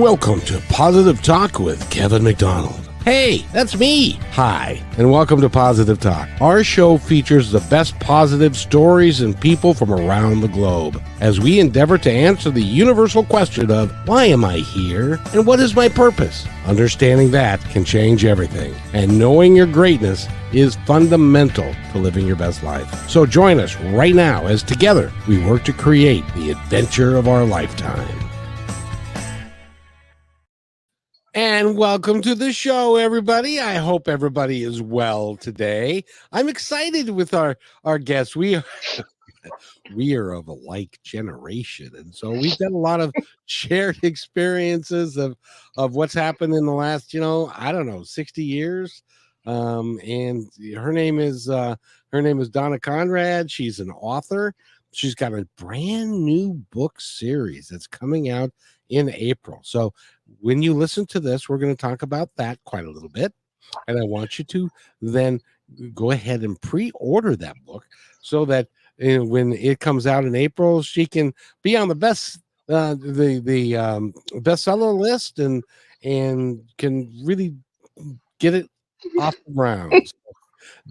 Welcome to Positive Talk with Kevin McDonald. Hey, that's me. Hi, and welcome to Positive Talk. Our show features the best positive stories and people from around the globe as we endeavor to answer the universal question of why am I here and what is my purpose? Understanding that can change everything, and knowing your greatness is fundamental to living your best life. So join us right now as together we work to create the adventure of our lifetime. And welcome to the show, everybody. I hope everybody is well today. I'm excited with our guests. We are of a like generation, and so we've got a lot of shared experiences of what's happened in the last, 60 years. And her name is Donna Conrad. She's an author. She's got a brand new book series that's coming out in April. So when you listen to this, we're going to talk about that quite a little bit. And I want you to then go ahead and pre-order that book so that when it comes out in April, she can be on the bestseller list and can really get it off the ground. So,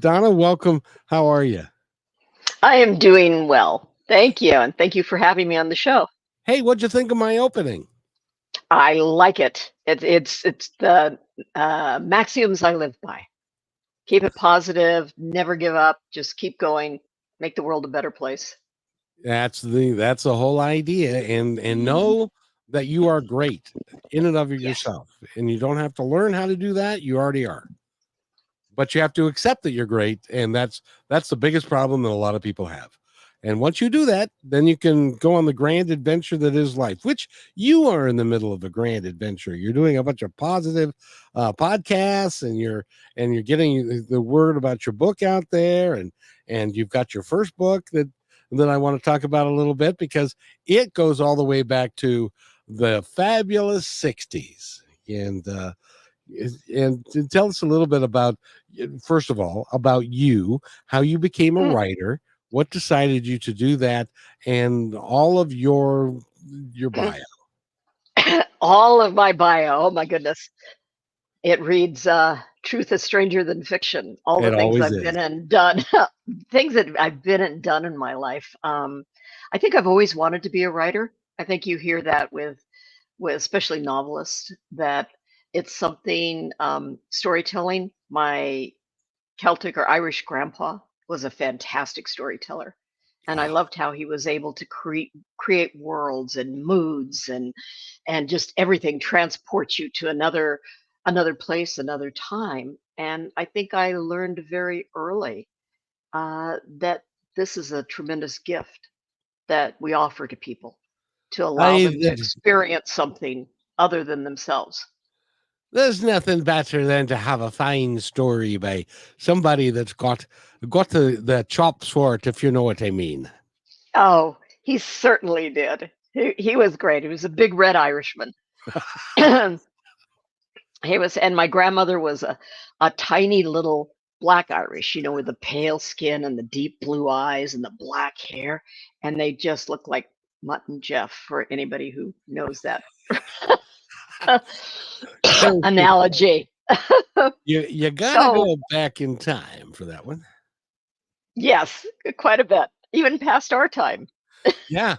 Donna, welcome. How are you? I am doing well. Thank you. And thank you for having me on the show. Hey, what'd you think of my opening? I like it. It's the maximums I live by. Keep it positive, never give up, just keep going, make the world a better place. That's the whole idea. And know that you are great in and of yourself. And you don't have to learn how to do that. You already are. But you have to accept that you're great. And that's the biggest problem that a lot of people have. And once you do that, then you can go on the grand adventure that is life, which you are in the middle of a grand adventure. You're doing a bunch of positive podcasts, and you're getting the word about your book out there, and you've got your first book that I want to talk about a little bit because it goes all the way back to the fabulous 60s. And tell us a little bit about, first of all, about you, how you became a writer, what decided you to do that, and all of your bio. All of my bio. Oh my goodness. It reads truth is stranger than fiction. All the things I've been and done, things that I've been and done in my life. I think I've always wanted to be a writer. I think you hear that with especially novelists, that it's something, storytelling. My Celtic or Irish grandpa was a fantastic storyteller. And I loved how he was able to create worlds and moods and just everything, transport you to another place, another time. And I think I learned very early that this is a tremendous gift that we offer to people to allow them to experience something other than themselves. There's nothing better than to have a fine story by somebody that's got the chops for it, if you know what I mean. Oh, he certainly did. He was great. He was a big red Irishman. He was, and my grandmother was a tiny little black Irish, with the pale skin and the deep blue eyes and the black hair. And they just looked like Mutt and Jeff, for anybody who knows that analogy. You gotta go back in time for that one. Yes, quite a bit, even past our time. Yeah,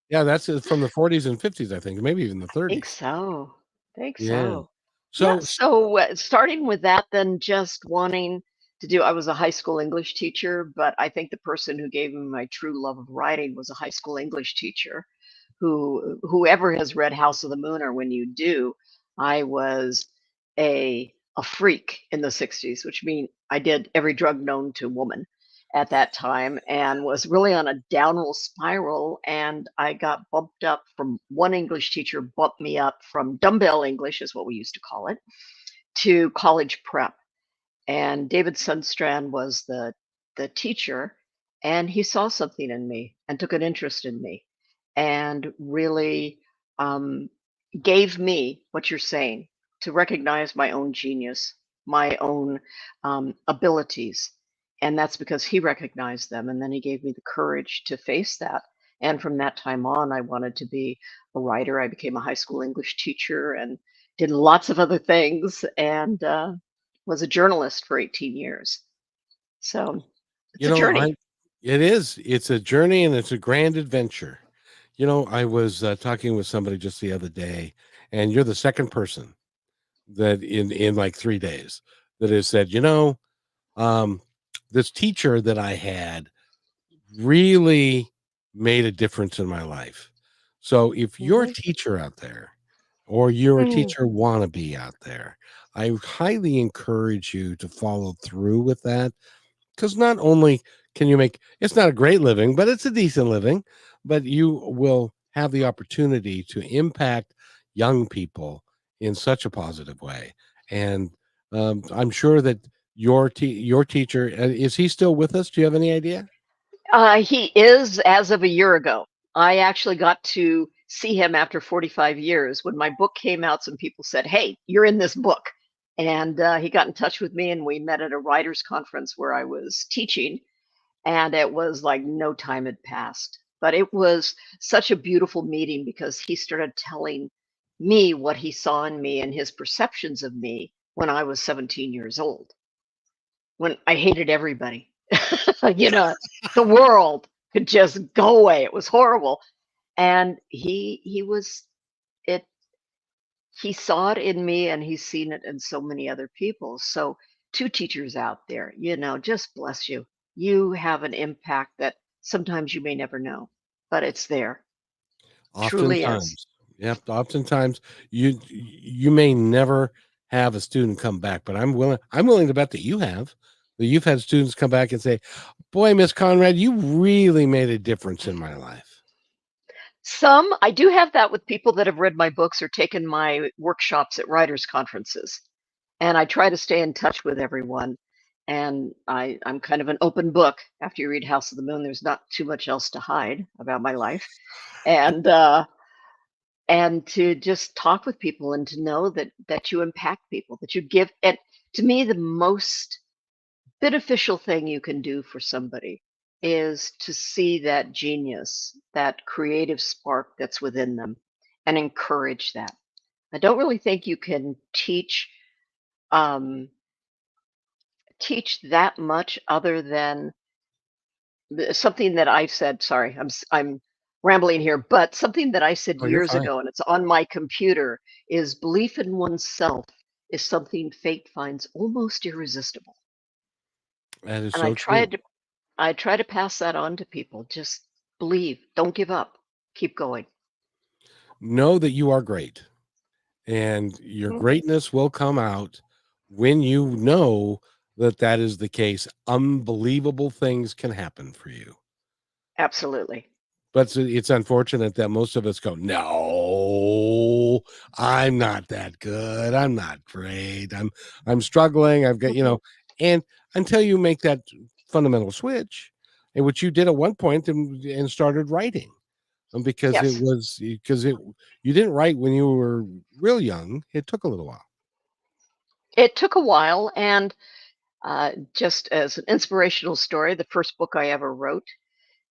that's from the 40s and 50s, I think, maybe even the 30s. Think so. So starting with that, then just wanting to do. I was a high school English teacher, but I think the person who gave me my true love of writing was a high school English teacher. Whoever has read House of the Moon, or when you do, I was a freak in the 60s, which means I did every drug known to woman at that time and was really on a downward spiral. And I got bumped up from one English teacher, bumped me up from dumbbell English, is what we used to call it, to college prep. And David Sundstrand was the teacher, and he saw something in me and took an interest in me and really gave me what you're saying, to recognize my own genius, my own abilities. And that's because he recognized them. And then he gave me the courage to face that And from that time on, I wanted to be a writer. I became a high school English teacher and did lots of other things, and was a journalist for 18 years. So it's You a know, journey. it is. It's a journey and it's a grand adventure. You know, I was talking with somebody just the other day, and you're the second person that in like 3 days that has said, um, this teacher that I had really made a difference in my life. So if you're a Mhm. teacher out there, or you're a Mm. teacher wannabe out there, I highly encourage you to follow through with that, because not only can you make, it's not a great living, but it's a decent living, but you will have the opportunity to impact young people in such a positive way. And I'm sure that your teacher, is he still with us? Do you have any idea? He is, as of a year ago. I actually got to see him after 45 years. When my book came out, some people said, "Hey, you're in this book." And he got in touch with me, and we met at a writers' conference where I was teaching. And it was like no time had passed. But it was such a beautiful meeting because he started telling me what he saw in me and his perceptions of me when I was 17 years old, when I hated everybody. You know, the world could just go away. It was horrible. And he was it he saw it in me, and he's seen it in so many other people. So two teachers out there, just bless you. You have an impact that sometimes you may never know, but it's there. Truly is. Oftentimes. Yep, oftentimes you may never have a student come back, but I'm willing to bet that you've had students come back and say, "Boy, Miss Conrad, you really made a difference in my life." Some I do have that with people that have read my books or taken my workshops at writers conferences. And I try to stay in touch with everyone. And I'm kind of an open book. After you read House of the Moon, there's not too much else to hide about my life. And to just talk with people and to know that you impact people, that you give. And to me, the most beneficial thing you can do for somebody is to see that genius, that creative spark that's within them, and encourage that. I don't really think you can um, teach that much other than something that I said. Sorry, I'm rambling here, but something that I said Oh, you're years fine. ago, and it's on my computer, is belief in oneself is something fate finds almost irresistible. That is And I so true. tried to I try to pass that on to people. Just believe, don't give up, keep going. Know that you are great, and your Mhm. greatness will come out when you know that that is the case. Unbelievable things can happen for you. Absolutely. But it's unfortunate that most of us go, "No, I'm not that good. I'm not great. I'm struggling. I've got, Mhm. and until you make that fundamental switch, and which you did at one point and started writing. Because Yes. you didn't write when you were real young. It took a little while. It took a while, and just as an inspirational story, the first book I ever wrote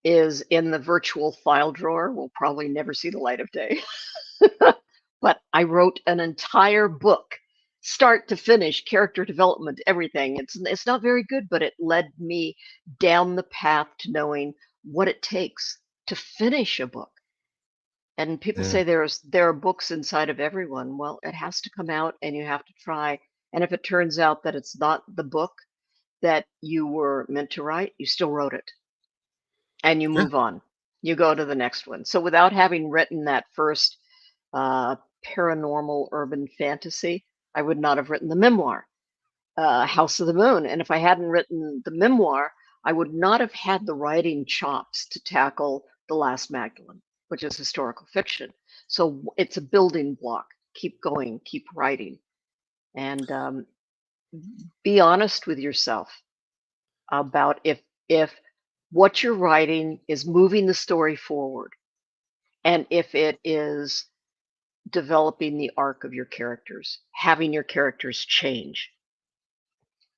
is in the virtual file drawer. Will probably never see the light of day. But I wrote an entire book, start to finish, character development, everything. It's not very good, but it led me down the path to knowing what it takes to finish a book. And people Yeah. say there are books inside of everyone. Well, it has to come out and you have to try. And if it turns out that it's not the book that you were meant to write, you still wrote it and you Yeah. move on. You go to the next one. So without having written that first uh, paranormal urban fantasy, I would not have written the memoir, House of the Moon. And if I hadn't written the memoir, I would not have had the writing chops to tackle The Last Magdalene, which is historical fiction. So it's a building block. Keep going, keep writing, and be honest with yourself about if what you're writing is moving the story forward, and if it is developing the arc of your characters, having your characters change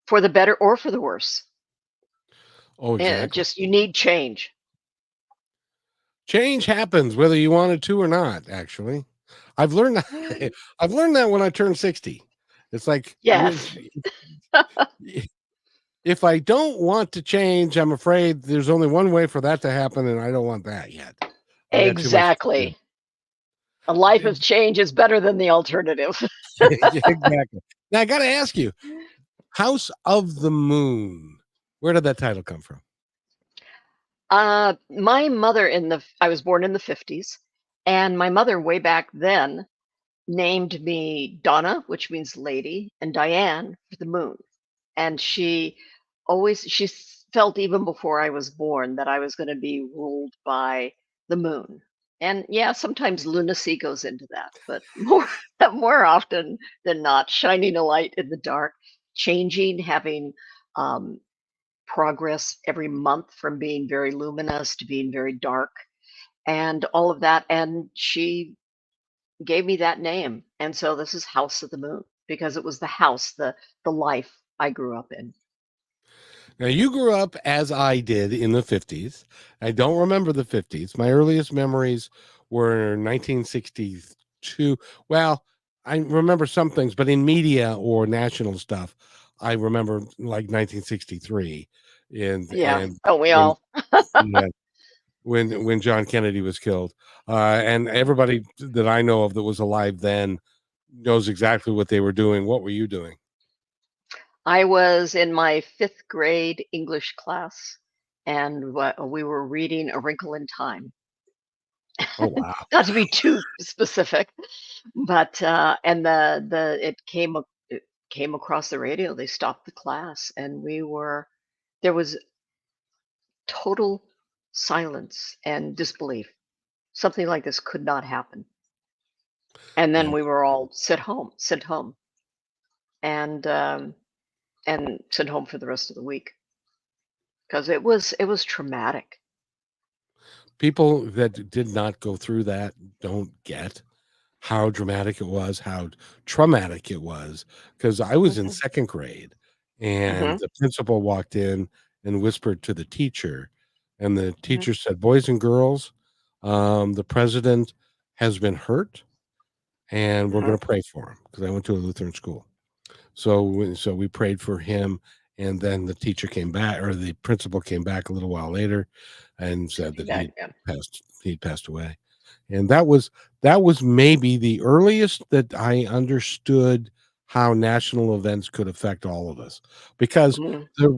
for the better or for the worse. Oh, exactly. Just you need change. Change happens whether you want it to or not. Actually, I've learned that. I've learned that when I turned 60. It's like Yes, if I don't want to change, I'm afraid there's only one way for that to happen, and I don't want that yet. I got too much to do. exactly. A life of change is better than the alternative. Yeah, exactly. Now I got to ask you, House of the Moon. Where did that title come from? My mother I was born in the 50s, and my mother way back then named me Donna, which means lady, and Diane for the moon. And she felt even before I was born that I was going to be ruled by the moon. And yeah, sometimes lunacy goes into that, but more often than not, shining a light in the dark, changing, having um, progress every month from being very luminous to being very dark, and all of that. And she gave me that name. And so this is House of the Moon because it was the house, the life I grew up in. Now, you grew up as I did in the 50s. I don't remember the 50s. My earliest memories were 1962. Well, I remember some things, but in media or national stuff, I remember like 1963 Yeah. and Oh, we when all. yeah, when John Kennedy was killed. And everybody that I know of that was alive then knows exactly what they were doing. What were you doing? I was in my 5th grade English class, and we were reading A Wrinkle in Time. Oh, wow. Not to be too specific, but and it came across the radio. They stopped the class, and there was total silence and disbelief. Something like this could not happen. And then Yeah. we were all sent home, and sent home for the rest of the week because it was traumatic. People that did not go through that don't get how dramatic it was, how traumatic it was. Because I was in Hmm. second grade, and Hmm. the principal walked in and whispered to the teacher, and the Hmm. teacher said, "Boys and girls, the president has been hurt, and we're Hmm. going to pray for him." Because I went to a Lutheran school. So we prayed for him, and then the teacher came back, or the principal came back a little while later, and said He that died. Yeah. he'd passed away, and that was maybe the earliest that I understood how national events could affect all of us, because Hmm. there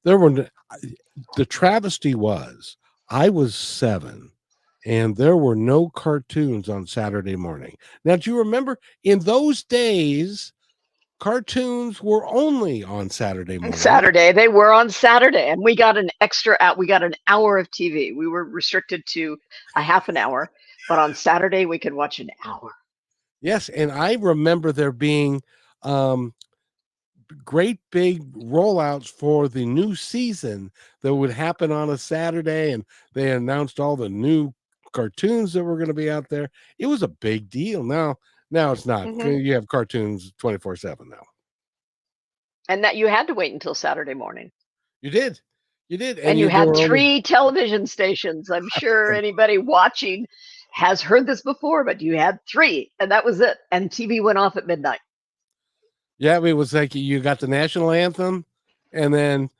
there were the travesty was I was 7. And there were no cartoons on Saturday morning. Now, do you remember in those days, cartoons were only on Saturday And morning. Saturday, they were on Saturday, and we got an extra out. We got an hour of TV. We were restricted to a half an hour, but on Saturday we could watch an hour. Yes, and I remember there being um, great big rollouts for the new season that would happen on a Saturday, and they announced all the new cartoons that were going to be out there. It was a big deal. Now it's not. Hmm. You have cartoons 24/7 now. And that you had to wait until Saturday morning. You did. You did. And And you there had were only 3 television stations. I'm sure anybody watching has heard this before, but you had 3, and that was it. And TV went off at midnight. yeah, it was like you got the national anthem, and then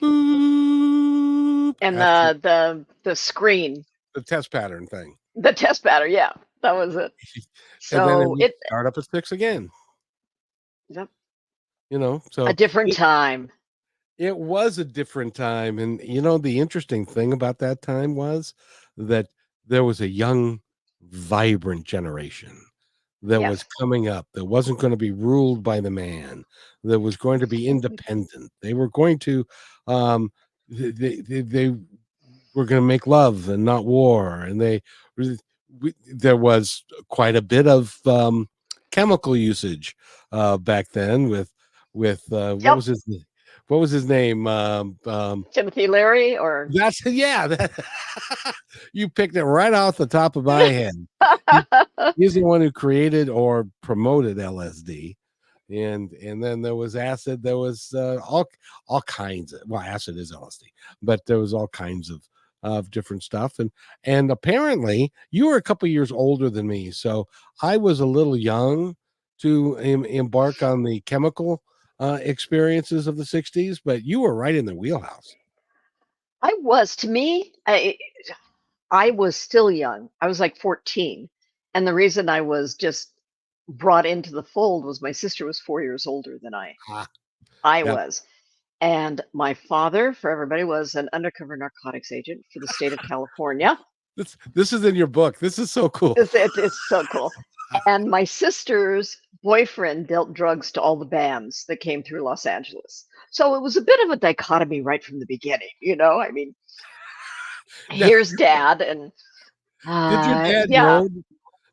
boop And after the screen, the test pattern thing. the test batter, yeah, that was it. And then it So would start up at 6 again, yep, a so different it time. it was a different time, and, the interesting thing about that time was that there was a young, vibrant generation that was Yes. coming up, that wasn't gonna be ruled by the man, that was going to be independent. They were going to, they were gonna make love and not war, and there was quite a bit of, chemical usage, back then with Yep. what was his name? Timothy Leary or That's yeah, you picked it right off the top of my head. He he's the one who created or promoted LSD, and then there was acid. There was all kinds of, well, acid is LSD, but there was all kinds of of different stuff. And apparently you were a couple years older than me, so I was a little young to embark on the chemical experiences of the 60s, but you were right in the wheelhouse. I was. To me, I was still young. I was like 14. And the reason I was just brought into the fold was my sister was 4 years older than I. Ah, I yep. was. And my father, for everybody, was an undercover narcotics agent for the state of California. This is in your book. This is so cool. It's so cool. And my sister's boyfriend dealt drugs to all the bands that came through Los Angeles. So it was a bit of a dichotomy right from the beginning, you know? I mean, Now, here's dad, and did your dad yeah, know?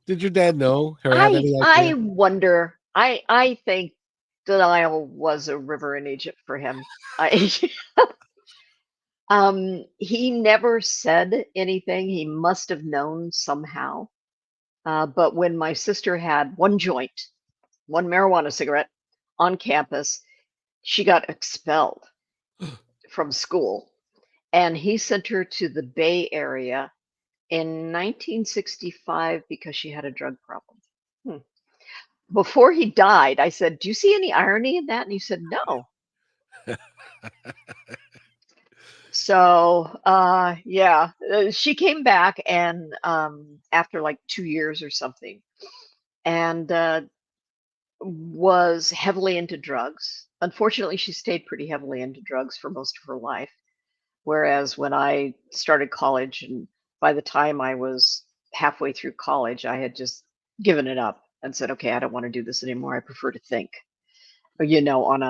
Did your dad know or have any I idea? wonder. I think the Nile was a river in Egypt for him. I he never said anything. He must have known somehow. But when my sister had one joint, one marijuana cigarette on campus, she got expelled from school, and he sent her to the Bay Area in 1965 because she had a drug problem. Hmm. Before he died, I said, "Do you see any irony in that?" And he said, "No." So, yeah, she came back and after like 2 years or something, and was heavily into drugs. Unfortunately, she stayed pretty heavily into drugs for most of her life. Whereas when I started college, and by the time I was halfway through college, I had just given it up and said, "Okay, I don't want to do this anymore. I prefer to think, you know, on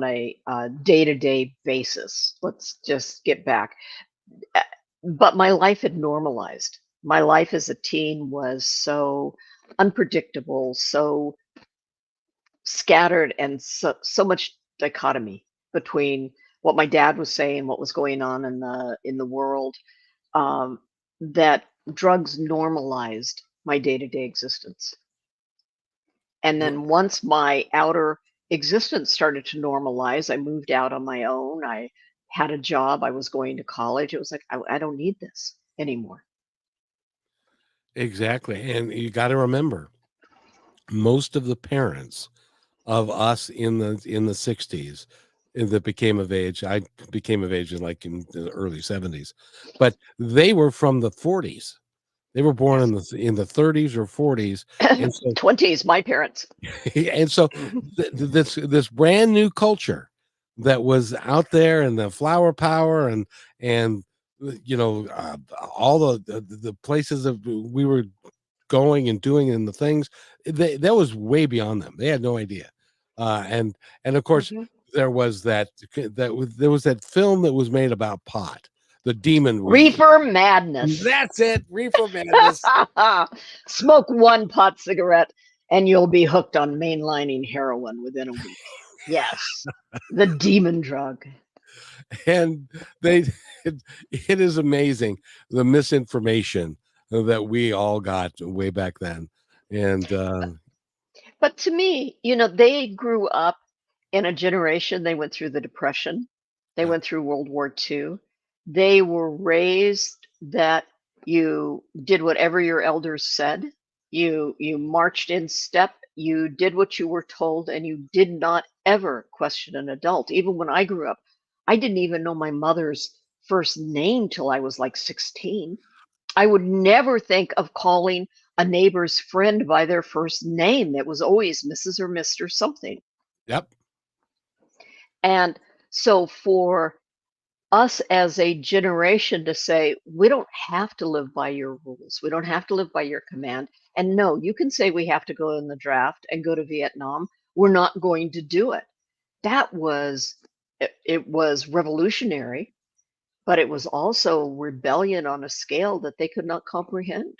a day-to-day basis. Let's just get back." Uh, But my life had normalized. My life as a teen was so unpredictable, so scattered, and so much dichotomy between what my dad was saying, what was going on in the world, um, that drugs normalized my day-to-day existence. And then once my outer existence started to normalize, I moved out on my own. I had a job. I was going to college. It was like, I don't need this anymore. Exactly. And you got to remember, most of the parents of us in the 60s that became of age, I became of age in the early 70s, but they were from the 40s. They were born Yes. in the 30s or 40s, and so 20s, my parents. and so this brand new culture that was out there, and the flower power, and all the places that we were going and doing, and the things that was way beyond them. They had no idea. And of course Mhm. there was there was that film that was made about pot, the demon movie. Reefer madness. That's it, Reefer Madness. Smoke one pot cigarette and you'll be hooked on mainlining heroin within a week. Yes, the demon drug. And they it is amazing the misinformation that we all got way back then. And But to me, you know, they grew up in a generation, they went through the Depression, they yeah, went through World War II. They were raised that you did whatever your elders said. You marched in step, you did what you were told, and you did not ever question an adult. Even when I grew up, I didn't even know my mother's first name till I was like 16. I would never think of calling a neighbor's friend by their first name. It was always Mrs. or Mr. something. yep. And so for us as a generation to say, we don't have to live by your rules, we don't have to live by your command. And no, you can say we have to go in the draft and go to Vietnam. We're not going to do it. That was it was revolutionary, but it was also rebellion on a scale that they could not comprehend.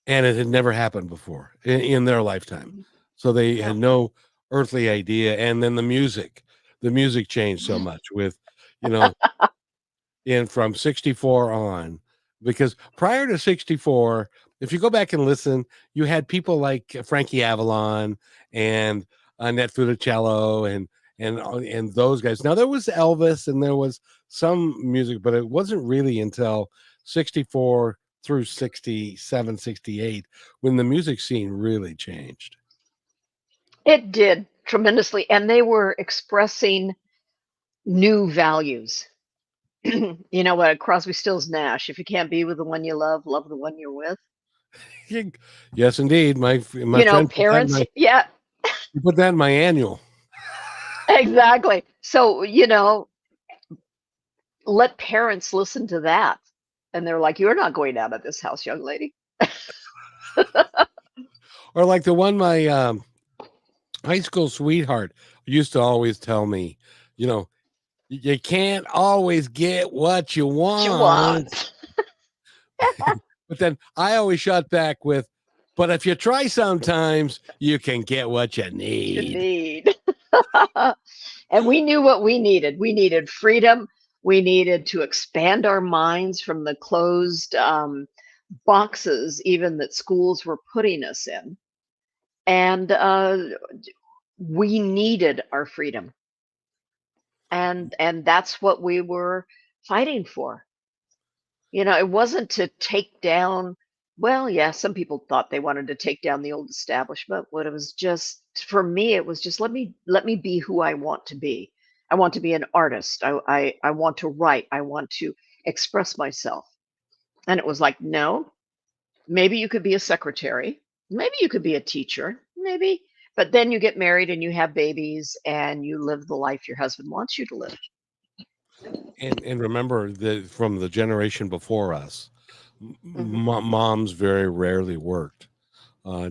And it had never happened before in their lifetime, Mhm. so they had No. no earthly idea. And then the music changed so much with, you know in from 64 on, because prior to 64, if you go back and listen, you had people like Frankie Avalon and Annette Funicello and those guys. Now there was Elvis and there was some music, but it wasn't really until 64 through 67, 68 when the music scene really changed. It did tremendously, and they were expressing new values. You know what? Crosby, Stills, Nash. If you can't be with the one you love, love the one you're with. Yes, indeed. My friend Parents. Yeah, put that in my annual. exactly. So let parents listen to that, and they're like, "You're not going out of this house, young lady." Or like the one my high school sweetheart used to always tell me, you can't always get what you What you want. want. But then I always shot back with, but if you try sometimes, you can get what you need. And we knew what we needed. We needed freedom. We needed to expand our minds from the closed boxes, even that schools were putting us in. And we needed our freedom. And that's what we were fighting for. It wasn't to take down, well, yeah, some people thought they wanted to take down the old establishment. What it was just for me, it was just let me be who I want to be. I want to be an artist. I want to write. I want to express myself. And it was like, no, maybe you could be a secretary. Maybe you could be a teacher. Maybe. But then you get married and you have babies and you live the life your husband wants you to live. And remember that from the generation before us, Hmm. moms very rarely worked.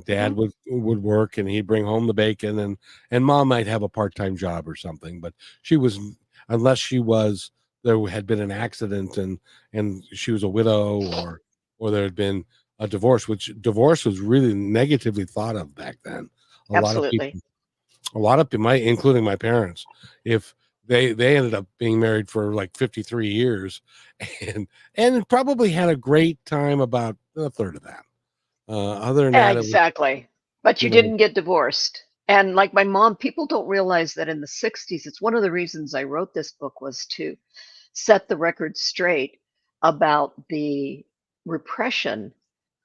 Dad Hmm. would work and he'd bring home the bacon, and mom might have a part-time job or something, but she was, unless there had been an accident and she was a widow, or there had been a divorce, which divorce was really negatively thought of back then. A lot of Absolutely. people, including my parents, if they ended up being married for like 53 years and probably had a great time about a third of that. Other than that, it was, Exactly. But you you know, didn't get divorced. And like my mom, people don't realize that in the 60s, it's one of the reasons I wrote this book was to set the record straight about the repression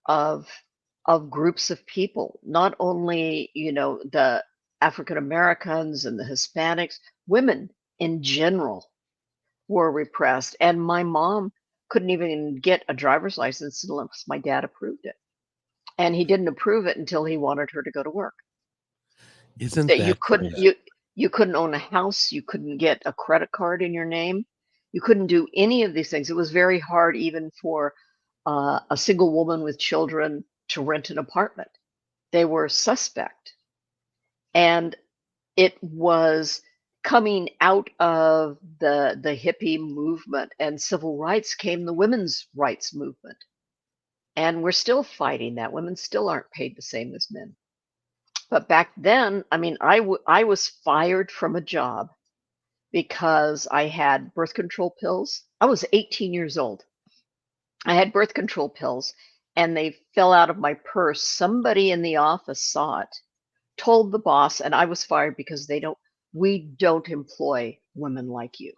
of groups of people, not only, the African Americans and the Hispanics, women in general were repressed. And my mom couldn't even get a driver's license unless my dad approved it. And he didn't approve it until he wanted her to go to work. isn't That you that couldn't crazy? you couldn't own a house, you couldn't get a credit card in your name, you couldn't do any of these things. It was very hard even for a single woman with children to rent an apartment. They were suspect, and it was coming out of the hippie movement and civil rights came the women's rights movement, and we're still fighting that. Women still aren't paid the same as men. But back then, I mean, I was fired from a job because I had birth control pills. I was 18 years old. I had birth control pills and they fell out of my purse. Somebody in the office saw it, told the boss, and I was fired because we don't employ women like you.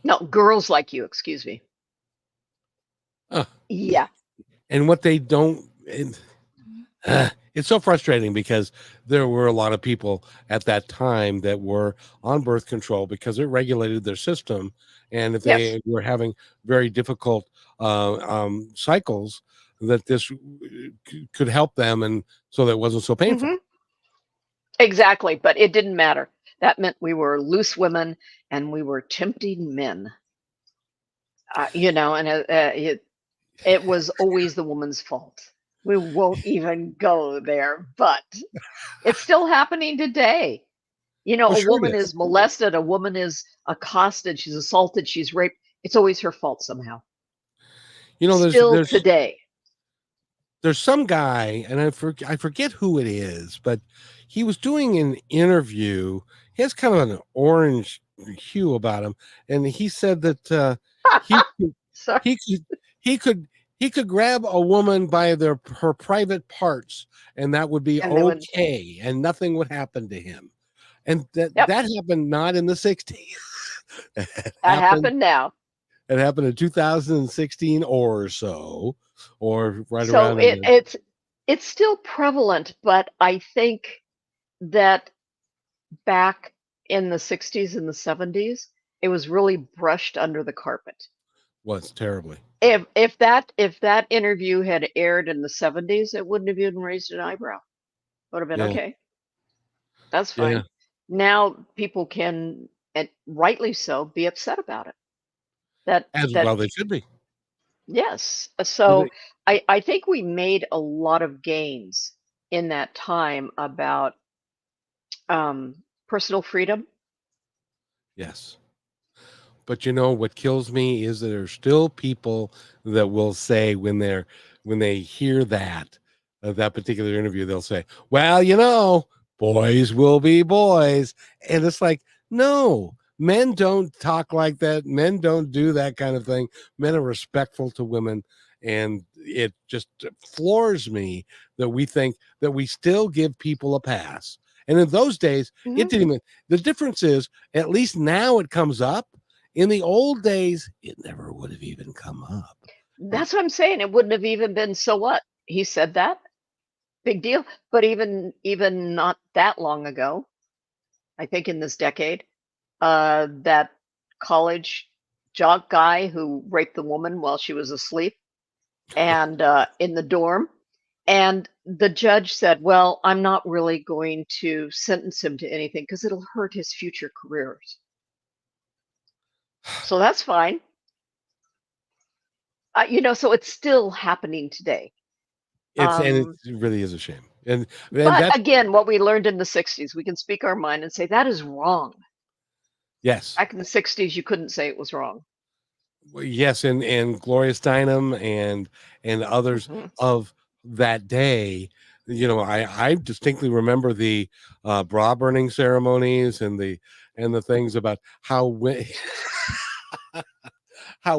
No, girls like you, excuse me. Uh, Yeah. and what they don't, it's so frustrating because there were a lot of people at that time that were on birth control because it regulated their system, and if Yes. they were having very difficult cycles, that this could help them, and so that it wasn't so painful. Hmm. Exactly. But it didn't matter. That meant we were loose women and we were tempting men. And it was always the woman's fault. We won't even go there, but it's still happening today. Oh, A sure it woman is. is molested, a woman is accosted, she's assaulted, she's raped. It's always her fault somehow. You know, Still today. there's some guy, and I forget who it is, but he was doing an interview. He has kind of an orange hue about him, and he said that he could- Sorry. he could he could he could grab a woman by her private parts, and that would be And they would, okay, and nothing would happen to him. And that Yep. that happened not in the 60s. It That happened happened now. it happened in 2016 or so, or right So around in the it's still prevalent, but I think that back in the 60s and the 70s, it was really brushed under the carpet. was terribly. If that interview had aired in the 70s, it wouldn't have even raised an eyebrow. Would have been Yeah. okay. That's Yeah. fine. Now people can, and rightly so, be upset about it. That As that well they should be. yes. Do So they- I think we made a lot of gains in that time about personal freedom. Yes. But you know what kills me is that there's still people that will say when they hear that particular interview, they'll say, "Well, boys will be boys," and it's like, no, men don't talk like that. Men don't do that kind of thing. Men are respectful to women, and it just floors me that we think that we still give people a pass. And in those days, it Mhm. didn't even. The difference is, at least now it comes up. In the old days, it never would have even come up. That's what I'm saying. It wouldn't have even been so what? He said that. Big deal. But even not that long ago, I think in this decade, that college jock guy who raped the woman while she was asleep and in the dorm. And the judge said, "Well, I'm not really going to sentence him to anything because it'll hurt his future careers." So that's fine. So it's still happening today. It Um, really is a shame. And but that's again, what we learned in the 60s, we can speak our mind and say that is wrong. yes. Back in the 60s, you couldn't say it was wrong. Yes, and Gloria Steinem and others Mhm. of that day. I distinctly remember the bra burning ceremonies and the things about how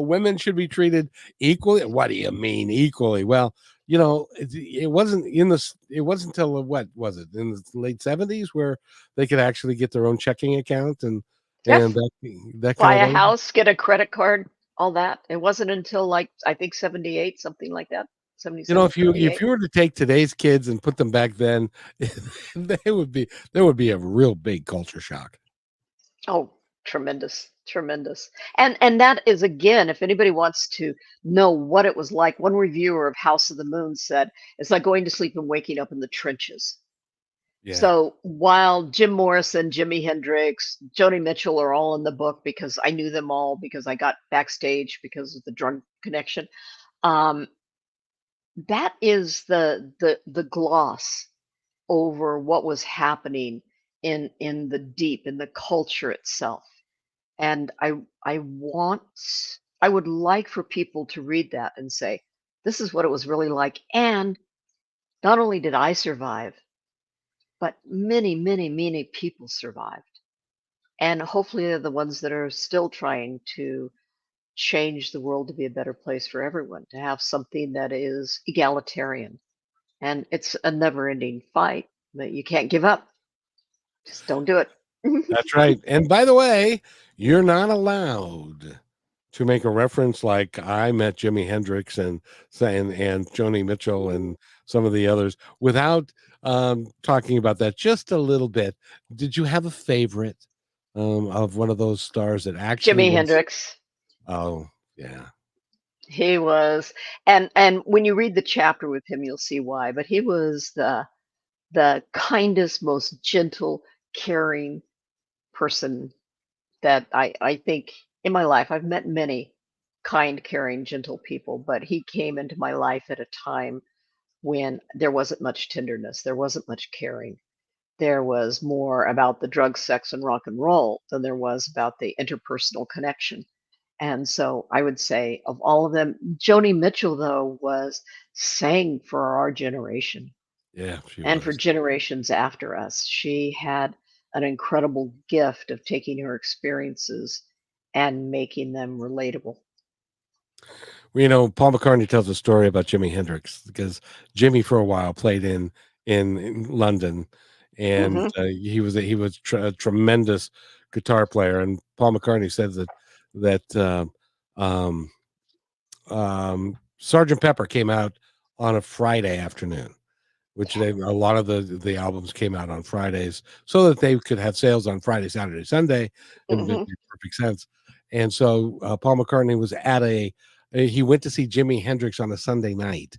women should be treated equally. What do you mean equally? Well, it wasn't it wasn't until what was it in the late 70s where they could actually get their own checking account Yep. and that kind Buy of a thing. house, get a credit card, all that. It wasn't until like I think 78, something like that. 77, If 78. you were to take today's kids and put them back then, they would be there would be a real big culture shock. Oh, tremendous, tremendous. And that is again, if anybody wants to know what it was like, one reviewer of House of the Moon said, it's like going to sleep and waking up in the trenches. Yeah. So while Jim Morrison, Jimi Hendrix, Joni Mitchell are all in the book because I knew them all because I got backstage because of the drug connection. Um, that is the gloss over what was happening in the deep in the culture itself. And I would like for people to read that and say, this is what it was really like. And not only did I survive, but many, many, many people survived. And hopefully they're the ones that are still trying to change the world to be a better place for everyone, to have something that is egalitarian. And it's a never ending fight that you can't give up. Just don't do it. That's right. And by the way, you're not allowed to make a reference like I met Jimi Hendrix and Joni Mitchell and some of the others without talking about that just a little bit. Did you have a favorite of one of those stars that actually Jimi was? Hendrix. Oh, yeah. He was, and when you read the chapter with him, you'll see why. But he was the kindest, most gentle, caring person that I think in my life. I've met many kind, caring, gentle people, but he came into my life at a time when there wasn't much tenderness, there wasn't much caring. There was more about the drug, sex, and rock and roll than there was about the interpersonal connection. And so I would say of all of them, Joni Mitchell, though, sang for our generation Yeah, she and for was. generations after us. She had an incredible gift of taking her experiences and making them relatable. Well, Paul McCartney tells a story about Jimi Hendrix because Jimmy for a while played in London, and Mm-hmm. he was a tremendous guitar player. And Paul McCartney said that um, Sergeant Pepper came out on a Friday afternoon, which a lot of the albums came out on Fridays so that they could have sales on Friday, Saturday, Sunday. It made Mm-hmm. perfect sense. And so Paul McCartney was at he went to see Jimi Hendrix on a Sunday night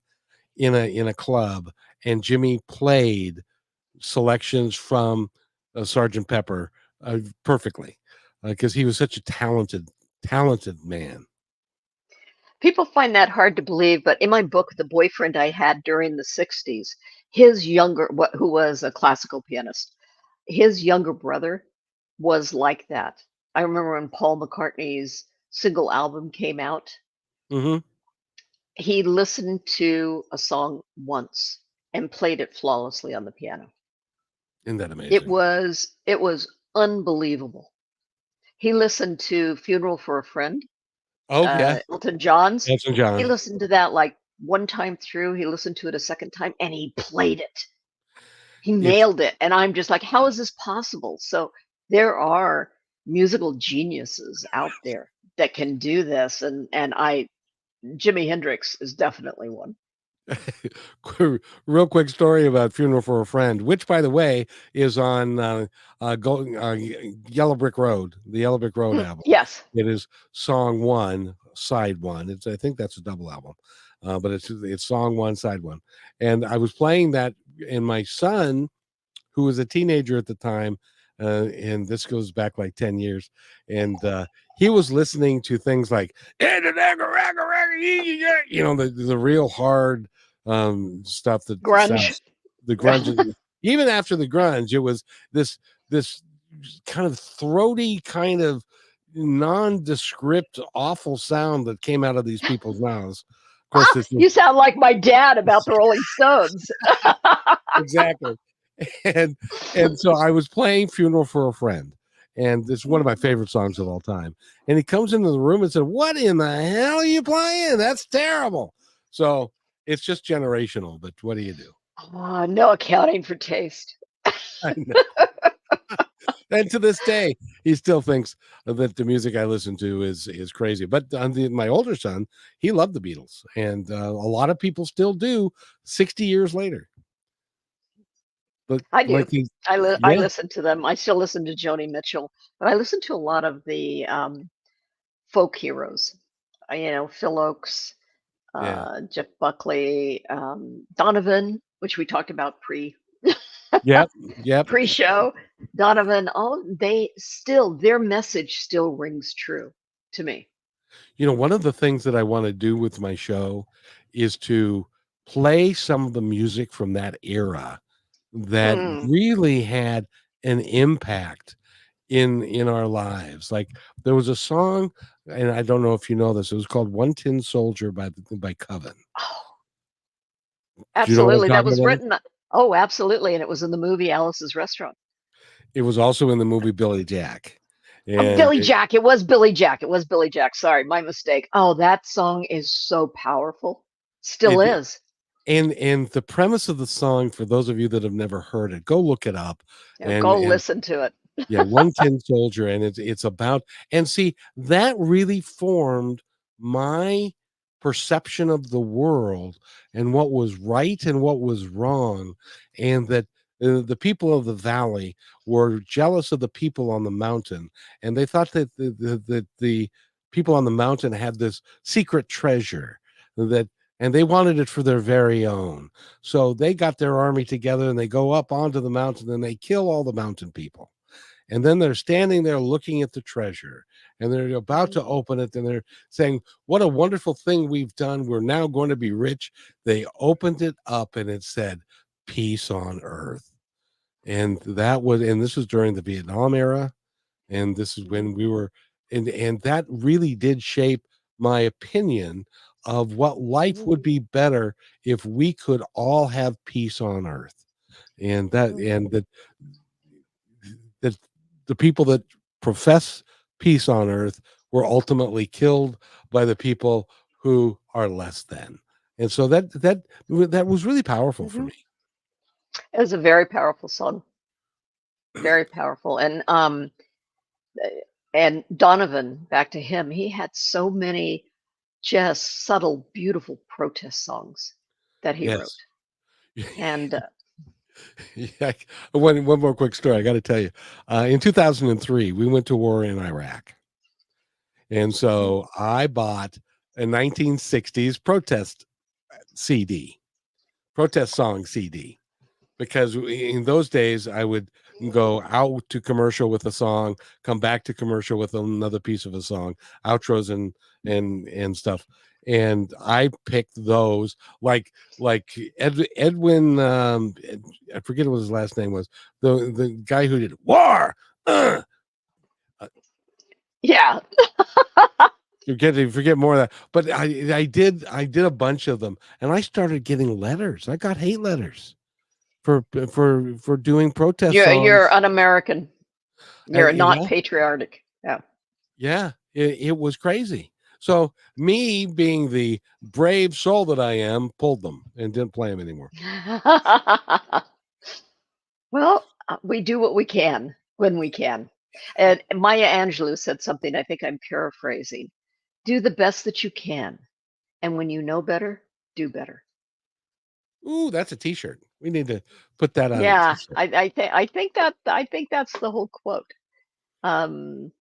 in a club, and Jimmy played selections from Sergeant Pepper perfectly because he was such a talented man. People find that hard to believe, but in my book, The Boyfriend I Had During the 60s, his younger, who was a classical pianist, his younger brother was like that. I remember when Paul McCartney's single album came out, Mm-hmm. he listened to a song once and played it flawlessly on the piano. Isn't that It amazing? was unbelievable. He listened to Funeral for a Friend, Oh yeah, Elton John's. Elton He John. listened to that like one time through. He listened to it a second time and he played it. He It's nailed it. And I'm just like, how is this possible? So there are musical geniuses out there that can do this. And Jimi Hendrix is definitely one. real quick story about Funeral for a Friend, which, by the way, is on Yellow Brick Road, the Yellow Brick Road album. Yes. It is song one, side one. I think that's a double album, but it's song one, side one. And I was playing that, and my son, who was a teenager at the time, and this goes back like 10 years, and he was listening to things like, the real hard stuff that Grunge. sounds the grunge. Even after the grunge, it was this kind of throaty, kind of nondescript, awful sound that came out of these people's mouths. Of course, this was You sound like my dad about the Rolling Stones. exactly. and so I was playing Funeral for a Friend, and it's one of my favorite songs of all time. And he comes into the room and said, "What in the hell are you playing? That's terrible." So it's just generational, but what do you do? No accounting for taste. I know. And to this day, he still thinks that the music I listen to is crazy. But my older son, he loved the Beatles, and a lot of people still do 60 years later. But I do. like these, I yeah, listen to them. I still listen to Joni Mitchell, but I listen to a lot of the folk heroes. Phil Oakes, yeah, Jeff Buckley, Donovan, which we talked about yep, yep. pre-show. Donovan, all they still their message still rings true to me. One of the things that I want to do with my show is to play some of the music from that era that Mm. really had an impact in our lives. Like there was a song, and I don't know if you know this. It was called "One Tin Soldier" by Coven. Oh, Do you know what I'm absolutely. That talking was about? written. Oh, absolutely. And it was in the movie Alice's Restaurant. It was also in the movie Billy Jack, Oh, and Billy Jack. It was Billy Jack. It was Billy Jack. Sorry, my mistake. Oh, that song is so powerful. Still it is. and the premise of the song, for those of you that have never heard it, go look it up. Go And listen to it. yeah, One Tin Soldier, and it's about, and see, that really formed my perception of the world and what was right and what was wrong, and that the people of the valley were jealous of the people on the mountain, and they thought that the people on the mountain had this secret treasure that, and they wanted it for their very own. So they got their army together and they go up onto the mountain and they kill all the mountain people, and then they're standing there looking at the treasure, and they're about to open it, and they're saying, "What a wonderful thing we've done. We're now going to be rich." They opened it up and it said, "Peace on earth." And this was during the Vietnam era. And this is when we were, and that really did shape my opinion of what life would be better if we could all have peace on earth. And that the people that profess peace on earth were ultimately killed by the people who are less than. And so that was really powerful for Mm-hmm. me. It was a very powerful song. Very powerful. And Donovan, back to him, he had so many just subtle, beautiful protest songs that he wrote. Yes. And Yeah. One more quick story I got to tell you. In 2003, we went to war in Iraq. And so I bought a 1960s protest song CD, because in those days I would go out to commercial with a song, come back to commercial with another piece of a song, outros and stuff. And I picked those like Edwin, I forget what his last name was, the guy who did War. Uh, yeah, you forget more of that, but I did a bunch of them, and I started getting letters. I got hate letters for doing protest you're songs. un-American. You're not Yeah, patriotic. Yeah. yeah, it was crazy. So me, being the brave soul that I am, pulled them and didn't play them anymore. Well, we do what we can when we can. And Maya Angelou said something, I think I'm paraphrasing. Do the best that you can. And when you know better, do better. Ooh, that's a T-shirt. We need to put that on a Yeah, T-shirt. I think that's the whole quote. Um,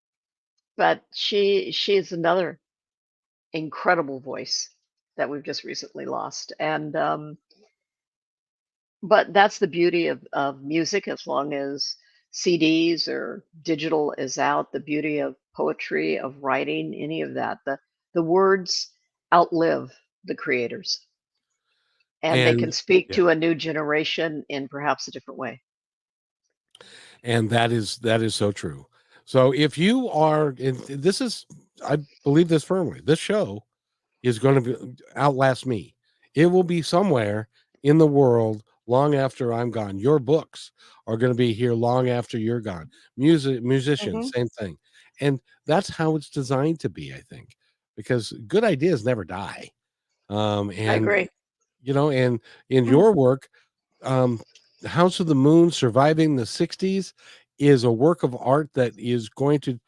but she's another incredible voice that we've just recently lost. And but that's the beauty of music, as long as CDs or digital is out, the beauty of poetry, of writing, any of that. The words outlive the creators, and they can And speak yeah, to a new generation in perhaps a different way. and that is so true. So if you are, and this is, I believe this firmly, this show is going to outlast me. It will be somewhere in the world long after I'm gone. Your books are going to be here long after you're gone. Musicians, Hmm. same thing. And that's how it's designed to be, I think, because good ideas never die. I And agree. and in Mm. your work, um, House of the Moon, Surviving the 60s, is a work of art that is going to,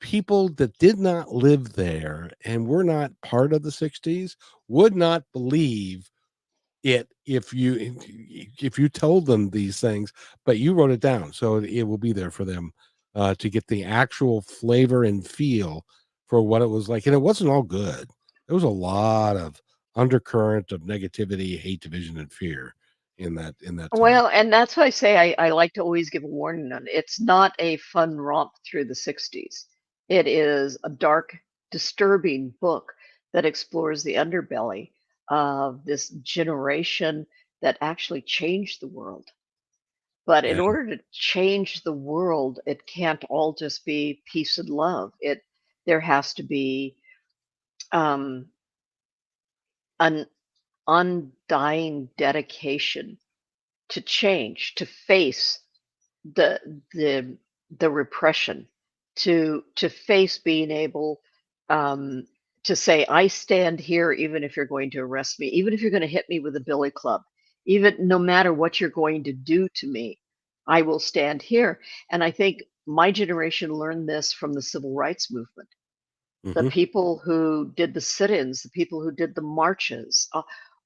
people that did not live there and were not part of the 60s would not believe it if you told them these things, but you wrote it down, so it will be there for them to get the actual flavor and feel for what it was like. And it wasn't all good. There was a lot of undercurrent of negativity, hate, division, and fear in that time. Well, and that's why I say I like to always give a warning on it. It's not a fun romp through the 60s. It is a dark, disturbing book that explores the underbelly of this generation that actually changed the world. But in Yeah. order to change the world, it can't all just be peace and love. There has to be um, an undying dedication to change, to face the the the repression, to face being able um, to say, I stand here even if you're going to arrest me, even if you're going to hit me with a billy club, even no matter what you're going to do to me, I will stand here. And I think my generation learned this from the civil rights movement. The Hmm. people who did the sit-ins, the people who did the marches,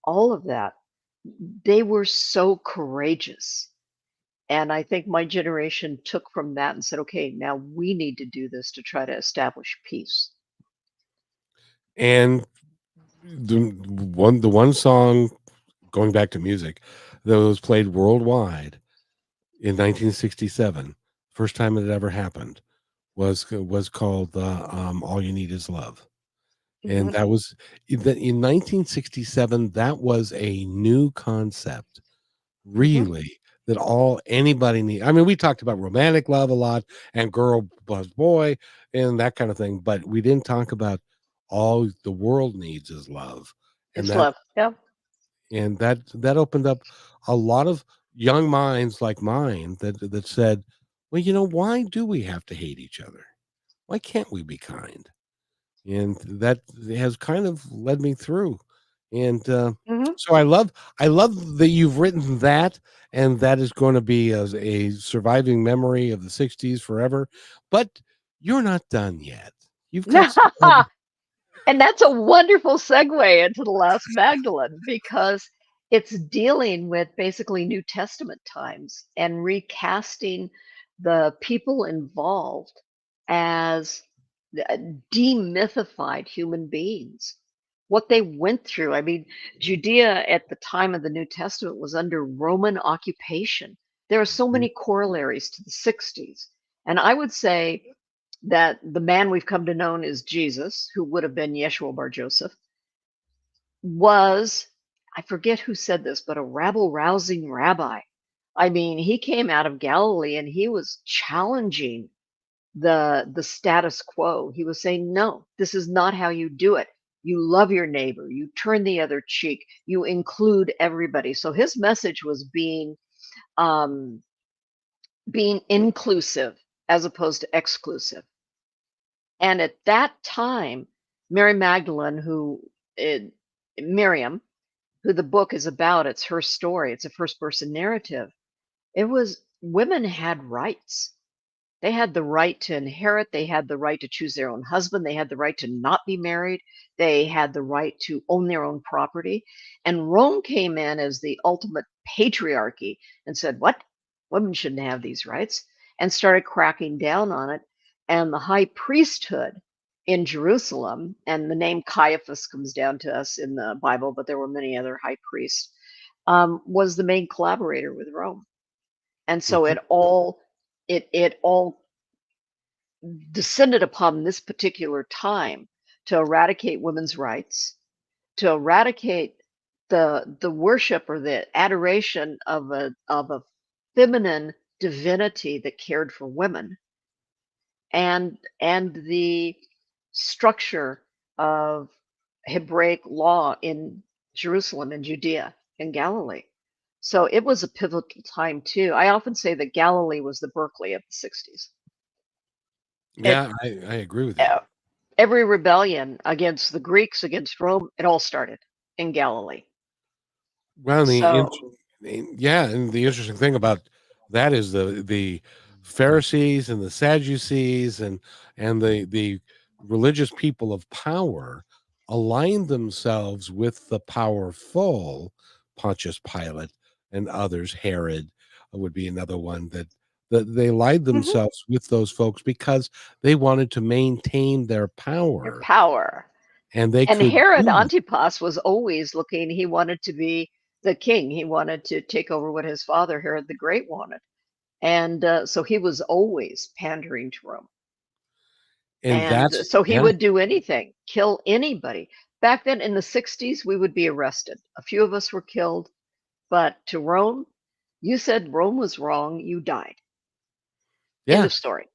all of that, they were so courageous. And I think my generation took from that and said, okay, now we need to do this to try to establish peace. And the one song, going back to music, that was played worldwide in 1967, first time it ever happened, was called "All You Need Is Love," and Hmm. that was in 1967. That was a new concept, Hmm. really, that all anybody need. I mean, we talked about romantic love a lot and girl plus boy and that kind of thing, but we didn't talk about all the world needs is love, and It's that love. Yeah. and that opened up a lot of young minds like mine that said, well, why do we have to hate each other? Why can't we be kind? And that has kind of led me through And Mhm. so I love that you've written that, and that is going to be a surviving memory of the '60s forever. But you're not done yet. You've got some other. And that's a wonderful segue into the Last Magdalene because it's dealing with basically New Testament times and recasting the people involved as demythified human beings. What they went through. I mean, Judea at the time of the New Testament was under Roman occupation. There are so many corollaries to the 60s. And I would say that the man we've come to know as Jesus, who would have been Yeshua Bar Joseph, was, I forget who said this, but a rabble rousing rabbi. I mean, he came out of Galilee and he was challenging the status quo. He was saying, no, this is not how you do it. You love your neighbor, you turn the other cheek, you include everybody. So his message was um, being inclusive as opposed to exclusive. And at that time, Mary Magdalene, Miriam, who the book is about, it's her story, it's a first person narrative. It was women had rights. They had the right to inherit, they had the right to choose their own husband, they had the right to not be married, they had the right to own their own property. And Rome came in as the ultimate patriarchy and said, what? Women shouldn't have these rights, and started cracking down on it. And the high priesthood in Jerusalem, and the name Caiaphas comes down to us in the Bible, but there were many other high priests, was the main collaborator with Rome. And so Mhm. it all descended upon this particular time to eradicate women's rights, to eradicate the worship or the adoration of a feminine divinity that cared for women, and the structure of Hebraic law in Jerusalem and Judea and Galilee. So it was a pivotal time too. I often say that Galilee was the Berkeley of the 60s. It Yeah, I agree with you. uh, every rebellion against the Greeks, against Rome, it all started in Galilee. Well, So, yeah, and the interesting thing about that is the Pharisees and the Sadducees and the religious people of power aligned themselves with the powerful Pontius Pilate and others. Herod would be another one that they allied mhm, themselves with those folks because they wanted to maintain their their power, power. and they And could Herod do. Antipas was always looking, he wanted to be the king. He wanted to take over what his father, Herod the Great, wanted. And so he was always pandering to Rome. And And that's so he yeah. would do anything, kill anybody. Back then in the 60s, we would be arrested. A few of us were killed, but to Rome, you said Rome was wrong, you died. End Yeah, of story.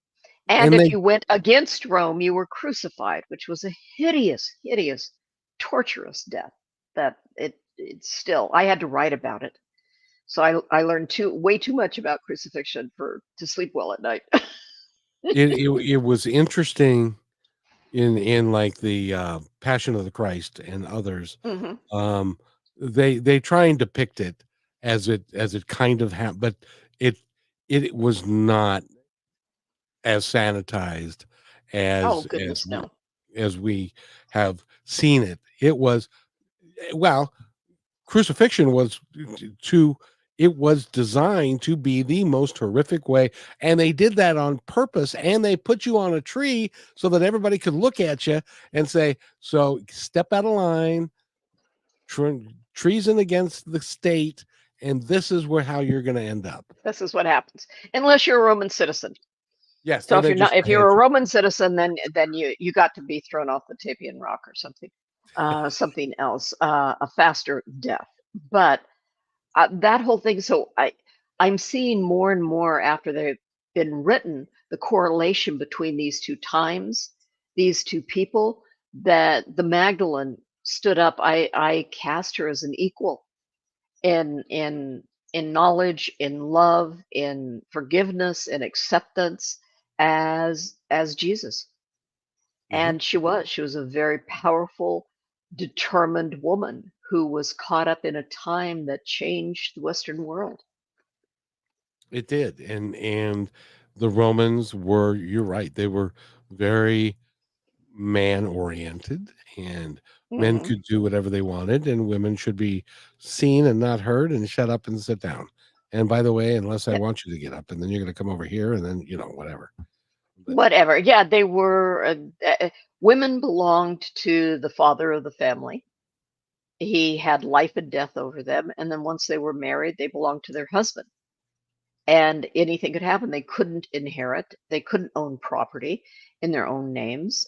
And and if they you went against Rome, you were crucified, which was a hideous, hideous, torturous death. That it's still. I had to write about it, so I learned way too much about crucifixion for to sleep well at night. it was interesting in like the Passion of the Christ and others. Hmm. um they try and depict it as it kind of happened, but it it was not as sanitized Oh as goodness, no. as we have seen it. It was, well, crucifixion was to it was designed to be the most horrific way, and they did that on purpose, and they put you on a tree so that everybody could look at you and say, so step out of line, treason against the state, and this is where how you're going to end up. This is what happens unless you're a Roman citizen. Yes, So and if they you're not, just if had you're a you. Roman citizen, then you got to be thrown off the Tapian Rock or something, something else, a faster death. But that whole thing. So I'm seeing more and more after they've been written the correlation between these two times, these two people. That the Magdalene stood up. I cast her as an equal in in knowledge, in love, in forgiveness, in acceptance as Jesus. Mhm. And she was a very powerful, determined woman who was caught up in a time that changed the Western world. It did. And the Romans were, you're right, they were very man oriented, and men Hmm. could do whatever they wanted, and women should be seen and not heard and shut up and sit down. And by the way, unless I want you to get up, and then you're going to come over here, and then, whatever. But Whatever. Yeah, they were, women belonged to the father of the family. He had life and death over them. And then once they were married, they belonged to their husband. And anything could happen. They couldn't inherit, they couldn't own property in their own names.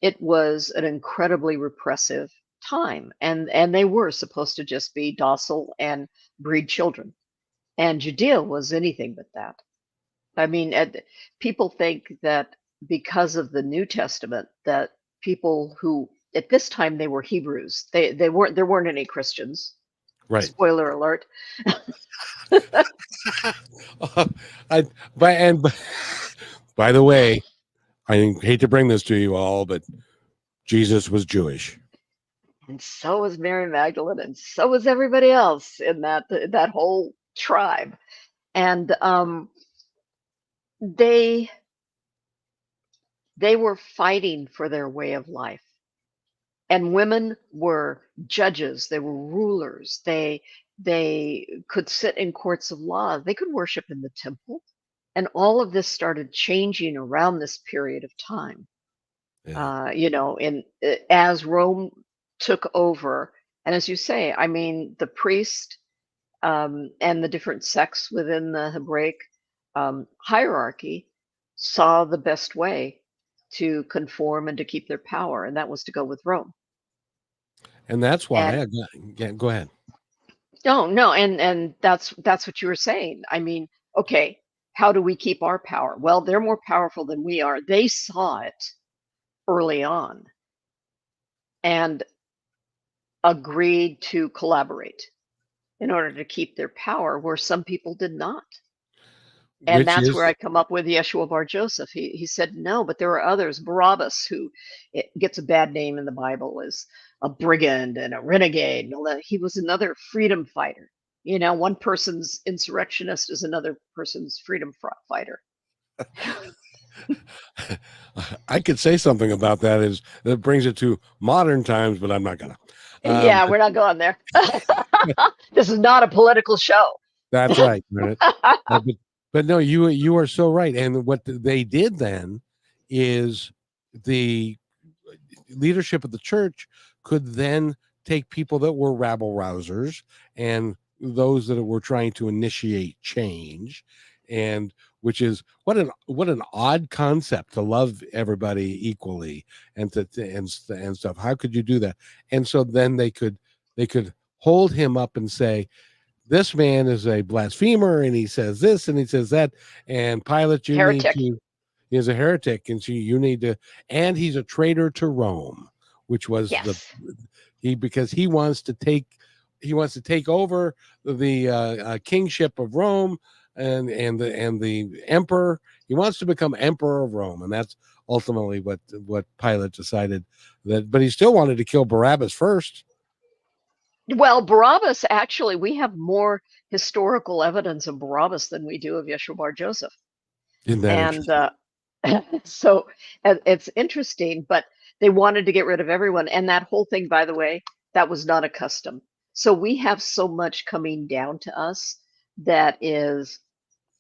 It was an incredibly repressive time. And they were supposed to just be docile and breed children. And Judea was anything but that. I mean, people think that because of the New Testament, that people who at this time they were Hebrews, they weren't, there weren't any Christians. right. Spoiler alert. I by the way, I hate to bring this to you all, but Jesus was Jewish. And so was Mary Magdalene, and so was everybody else in that whole tribe. And they were fighting for their way of life. And women were judges, they were rulers, they could sit in courts of law, they could worship in the temple. And all of this started changing around this period of time. Yeah. As Rome took over, and as you say, I mean, the priest, and the different sects within the Hebraic hierarchy saw the best way to conform and to keep their power, and that was to go with Rome. And that's And why go ahead. no, and that's what you were saying. I mean, okay, how do we keep our power? Well, they're more powerful than we are. They saw it early on and agreed to collaborate in order to keep their power, where some people did not. And Which that's where I is come up with Yeshua Bar Joseph. He said no, but there were others. Barabbas, who gets a bad name in the Bible, is a brigand and a renegade. And all that. He was another freedom fighter. One person's insurrectionist is another person's freedom fighter. I could say something about that, is that brings it to modern times, but I'm not gonna. Yeah, we're not going there. This is not a political show. That's right. But no, you are so right. And what they did then is the leadership of the church could then take people that were rabble rousers and those that were trying to initiate change, and which is what an odd concept, to love everybody equally and and stuff. How could you do that? And so then they could hold him up and say, this man is a blasphemer, and he says this and he says that, and Pilate, you need Heretic. to, he's a heretic, and so you need to, and he's a traitor to Rome, which was Yes. because he wants to take over the kingship of Rome, and the emperor. He wants to become emperor of Rome, and that's ultimately what Pilate decided. But he still wanted to kill Barabbas first. Well, Barabbas, actually, we have more historical evidence of Barabbas than we do of Yeshua Bar Joseph. Isn't that And interesting? so it's interesting, but they wanted to get rid of everyone. And that whole thing, by the way, that was not a custom. So we have so much coming down to us that is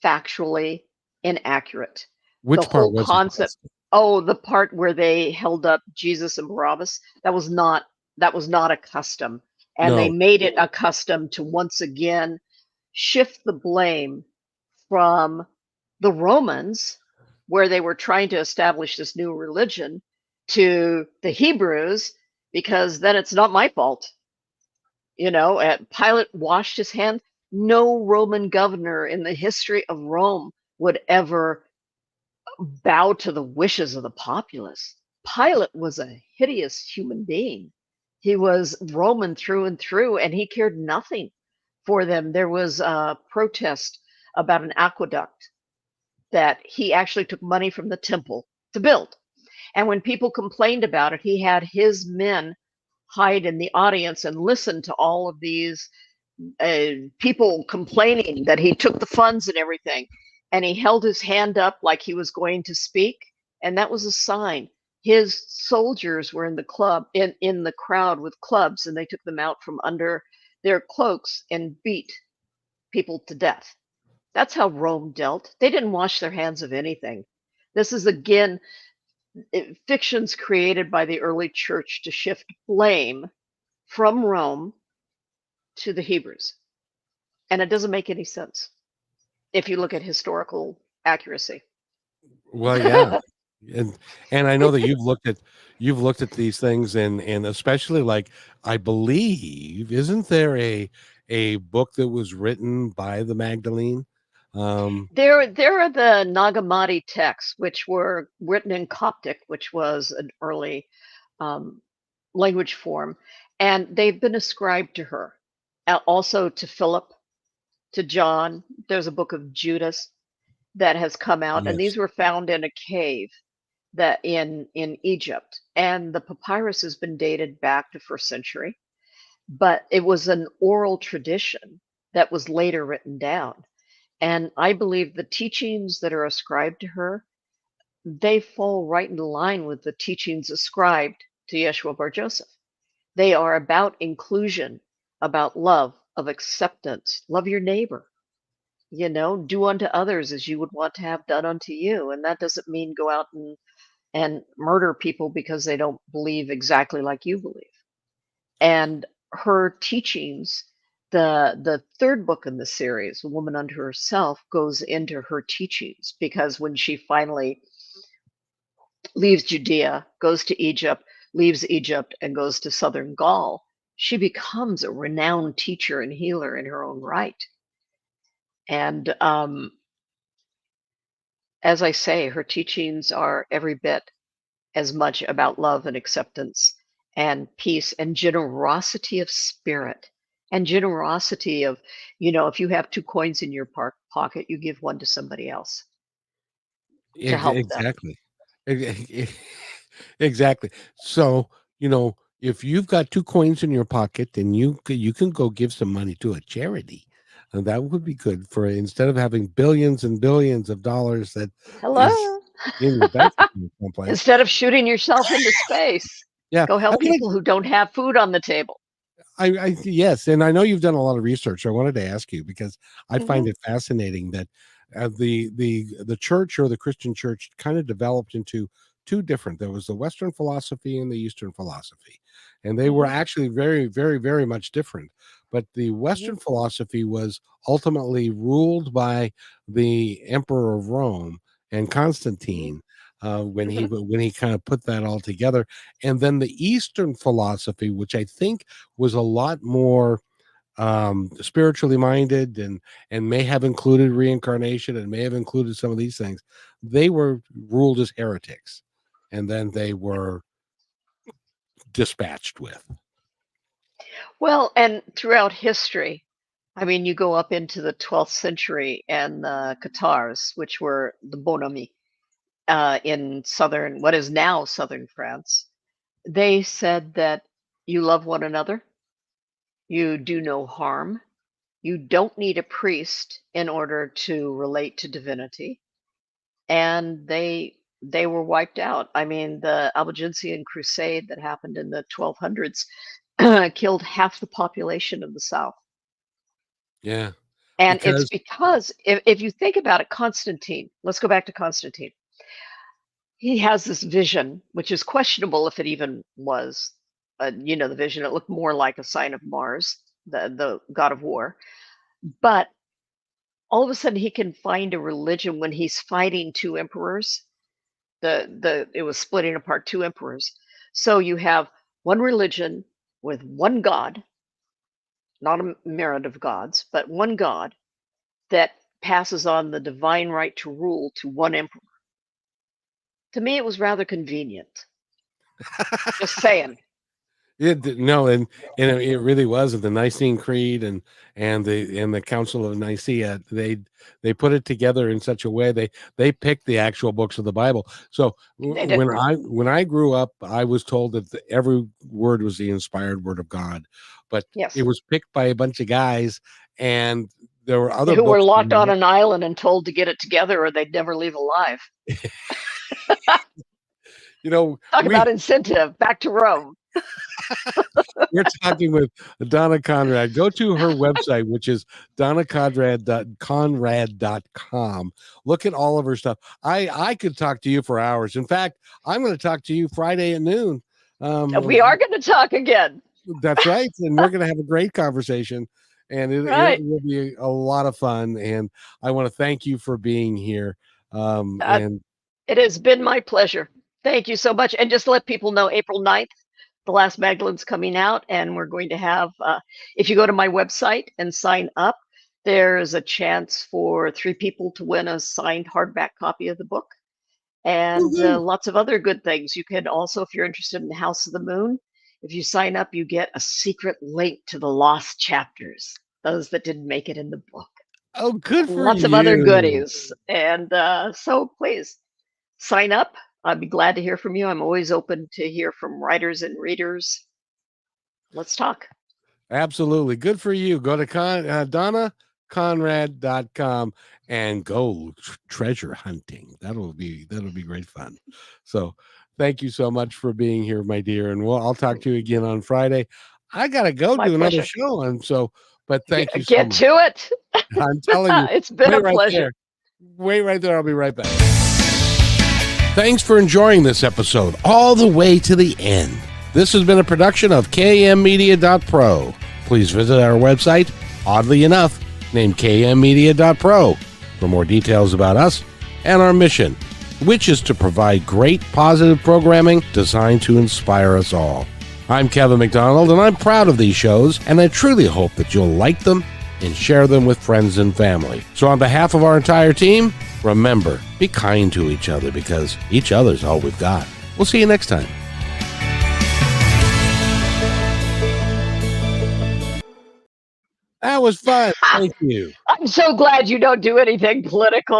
factually inaccurate. The Which part whole wasn't the concept, best? the part where they held up Jesus and Barabbas, that was not a custom. And they No, made it a custom to once again shift the blame from the Romans, where they were trying to establish this new religion, to the Hebrews, because then it's not my fault. Pilate washed his hands. No Roman governor in the history of Rome would ever bow to the wishes of the populace. Pilate was a hideous human being. He was Roman through and through, and he cared nothing for them. There was a protest about an aqueduct that he actually took money from the temple to build. And when people complained about it, he had his men hide in the audience and listen to all of these people complaining that he took the funds and everything. And he held his hand up like he was going to speak. And that was a sign. His soldiers were in the crowd with clubs, and they took them out from under their cloaks and beat people to death. That's how Rome dealt. They didn't wash their hands of anything. This is again fictions created by the early church to shift blame from Rome to the Hebrews. And it doesn't make any sense if you look at historical accuracy. Well, yeah. And I know that you've looked at these things, and especially, like, I believe, isn't there a book that was written by the Magdalene? There are the Nag Hammadi texts, which were written in Coptic, which was an early language form, and they've been ascribed to her. Also to Philip, to John. There's a book of Judas that has come out, and Yes. these were found in a cave that in Egypt, and the papyrus has been dated back to first century, but it was an oral tradition that was later written down. And I believe the teachings that are ascribed to her, they fall right in line with the teachings ascribed to Yeshua Bar Joseph. They are about inclusion, about love, of acceptance, love your neighbor, do unto others as you would want to have done unto you. And that doesn't mean go out and murder people because they don't believe exactly like you believe. And her teachings, the third book in the series, A Woman Unto Herself, goes into her teachings, because when she finally leaves Judea, goes to Egypt, leaves Egypt, and goes to southern Gaul, she becomes a renowned teacher and healer in her own right. And as I say, her teachings are every bit as much about love and acceptance and peace and generosity of spirit, and generosity of, if you have 2 coins in your pocket, you give one to somebody else to help them. Exactly. Exactly. So, if you've got 2 coins in your pocket, then you can go give some money to a charity. And that would be good, for instead of having billions and billions of dollars that is Hello. in your bank account someplace. Instead of shooting yourself into space, Yeah. go I help mean, people who don't have food on the table. yes, and I know you've done a lot of research. I wanted to ask you, because I Hmm. find it fascinating that the church, or the Christian church, kind of developed into two different. There was the Western philosophy and the Eastern philosophy, and they were Hmm. actually very, very, very much different. But the Hmm. Western philosophy was ultimately ruled by the Emperor of Rome and Hmm. Constantine, Hmm. when he kind of put that all together. And then the Eastern philosophy, which I think was a lot more spiritually minded, and may have included reincarnation, and may have included some of these things. They were ruled as heretics, and then they were dispatched with. Well, and throughout history, I mean, you go up into the 12th century, and the Catars, which were the Bonomi in what is now southern France, they said that you love one another, you do no harm, you don't need a priest in order to relate to divinity, and they were wiped out. I mean, the Albigensian Crusade that happened in the 1200s killed half the population of the South. Yeah, And it's because because if you think about it, Constantine, let's go back to Constantine. He has this vision, which is questionable if it even was, the vision. It looked more like a sign of Mars, the god of war. But all of a sudden, he can find a religion when he's fighting two emperors. It was splitting apart two emperors. So you have one religion with one god, not a myriad of gods, but one god that passes on the divine right to rule to one emperor. To me, it was rather convenient. Just saying. No, and it really was the Nicene Creed and the Council of Nicaea. They put it together in such a way they picked the actual books of the Bible. So when I grew up, I was told that every word was the inspired word of God, but it was picked by a bunch of guys, and there were other who books were locked on an island and told to get it together or they'd never leave alive. Talk about incentive. Back to Rome. We're talking with Donna Conrad. Go to her website, which is donnaconrad.com. Look at all of her stuff. I could talk to you for hours. In fact, I'm going to talk to you Friday at noon. We are going to talk again. That's right. And we're going to have a great conversation. And it will be a lot of fun. And I want to thank you for being here. And it has been my pleasure. Thank you so much. And just to let people know, April 9th, The Last Magdalene's coming out, and we're going to have, if you go to my website and sign up, there's a chance for 3 people to win a signed hardback copy of the book, and lots of other good things. You can also, if you're interested in House of the Moon, if you sign up, you get a secret link to the lost chapters, those that didn't make it in the book. Oh, good for you. Lots of other goodies. And so please sign up. I'd be glad to hear from you. I'm always open to hear from writers and readers. Let's talk. Absolutely. Good for you. Go to donnaconrad.com and go treasure hunting. That'll be great fun. So thank you so much for being here, my dear. And I'll talk to you again on Friday. I got to go do another show. But thank you so much. Get to it. I'm telling you. It's been a pleasure. Wait right there. I'll be right back. Thanks for enjoying this episode all the way to the end. This has been a production of kmmedia.pro. Please visit our website, oddly enough, named kmmedia.pro, for more details about us and our mission, which is to provide great positive programming designed to inspire us all. I'm Kevin McDonald, and I'm proud of these shows, and I truly hope that you'll like them and share them with friends and family. So on behalf of our entire team, remember, be kind to each other, because each other's all we've got. We'll see you next time. That was fun. Thank you. I'm so glad you don't do anything political.